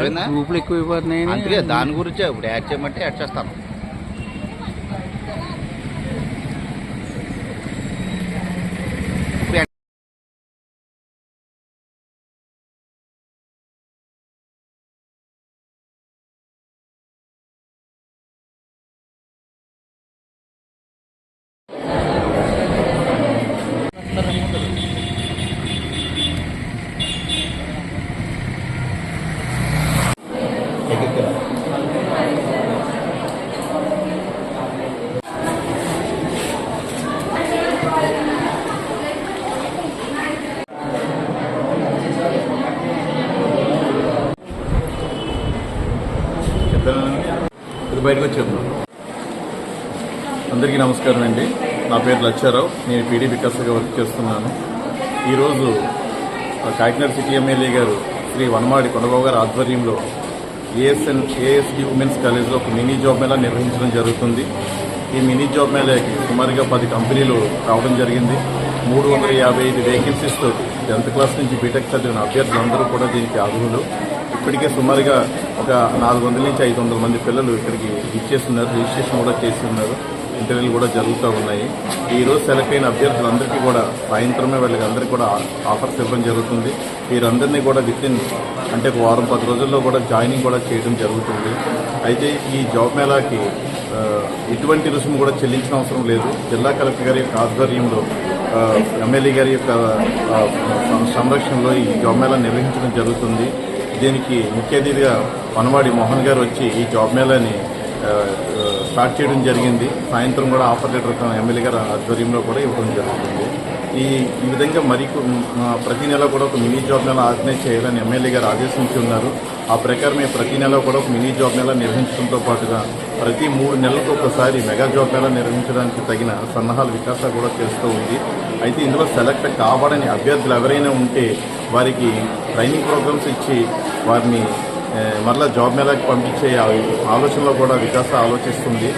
గ్రూపులు ఎక్కువైపోతున్నాయి. అందుకే దాని గురించే ఇప్పుడు యాడ్ చేయమంటే యాడ్ చేస్తాను. బయటకు వచ్చాము. అందరికీ నమస్కారం అండి. నా పేరు లచ్చారావు. నేను పీడీ వికాస్గా వర్క్ చేస్తున్నాను. ఈరోజు కాకినాడ సిటీ ఎమ్మెల్యే గారు శ్రీ వనమాడి కొండబాబు గారి ఆధ్వర్యంలో ఏఎస్డి ఉమెన్స్ కాలేజ్లో ఒక మినీ జాబ్ మేళా నిర్వహించడం జరుగుతుంది. ఈ మినీ జాబ్ మేళాకి సుమారుగా 10 కంపెనీలు రావడం జరిగింది. 355 వేకెన్సీస్తో 10th క్లాస్ నుంచి బీటెక్ చదివిన అభ్యర్థులందరూ కూడా దీనికి అర్హులు. ఇప్పటికే సుమారుగా ఒక 400 నుంచి 500 మంది పిల్లలు ఇక్కడికి ఇచ్చేస్తున్నారు. రిజిస్ట్రేషన్ కూడా చేసి ఉన్నారు. ఇంటర్వ్యూలు కూడా జరుగుతూ ఉన్నాయి. ఈరోజు సెలెక్ట్ అయిన అభ్యర్థులందరికీ కూడా సాయంత్రమే వాళ్ళకి అందరికీ కూడా ఆఫర్స్ ఇవ్వడం జరుగుతుంది. వీరందరినీ కూడా వితిన్ అంటే ఒక వారం 10 రోజుల్లో కూడా జాయినింగ్ కూడా చేయడం జరుగుతుంది. అయితే ఈ జాబ్ మేళాకి ఎటువంటి రుసుము కూడా చెల్లించిన అవసరం లేదు. జిల్లా కలెక్టర్ గారి యొక్క ఆధ్వర్యంలో ఎమ్మెల్యే గారి యొక్క సంరక్షణలో ఈ జాబ్ మేళా నిర్వహించడం జరుగుతుంది. దీనికి ముఖ్య అతిథిగా వనవాడి మోహన్ గారు వచ్చి ఈ జాబ్ మేళాని స్టార్ట్ చేయడం జరిగింది. సాయంత్రం కూడా ఆఫర్ లెటర్ ఎమ్మెల్యే గారి ఆధ్వర్యంలో కూడా ఇవ్వడం జరుగుతుంది. ఈ విధంగా ప్రతి నెల కూడా ఒక మినీ జాబ్ మేళా ఆర్గనైజ్ చేయాలని ఎమ్మెల్యే గారు ఆదేశించి ఉన్నారు. ఆ ప్రకారమే ప్రతి నెల కూడా ఒక మినీ జాబ్ మేళా నిర్వహించడంతో పాటుగా ప్రతి 3 నెలలకు ఒకసారి మెగా జాబ్ మేళా నిర్వహించడానికి తగిన సన్నాహాలు వికాస కూడా చేస్తూ ఉంది. అయితే ఇందులో సెలెక్ట్ కాబడని అభ్యర్థులు ఎవరైనా ఉంటే వారికి ట్రైనింగ్ ప్రోగ్రామ్స్ ఇచ్చి వారిని మరలా జాబ్ మేళాకి పంపించే ఆలోచనలో కూడా వికాస ఆలోచిస్తుంది.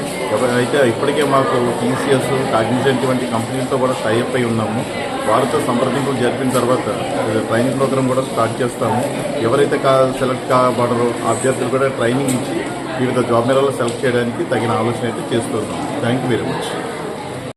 అయితే ఇప్పటికే మాకు టీసీఎస్, కాగ్నిజెంట్ వంటి కంపెనీలతో కూడా టైఅప్ అయి ఉన్నాము. వారితో సంప్రదింపులు జరిపిన తర్వాత ట్రైనింగ్ ప్రోగ్రామ్ కూడా స్టార్ట్ చేస్తాము. ఎవరైతే సెలెక్ట్ కాబడరో ఆ అభ్యర్థులు కూడా ట్రైనింగ్ ఇచ్చి వివిధ జాబ్ మేళాలో సెలెక్ట్ చేయడానికి తగిన ఆలోచన అయితే చేస్తున్నాం. Thank you very much.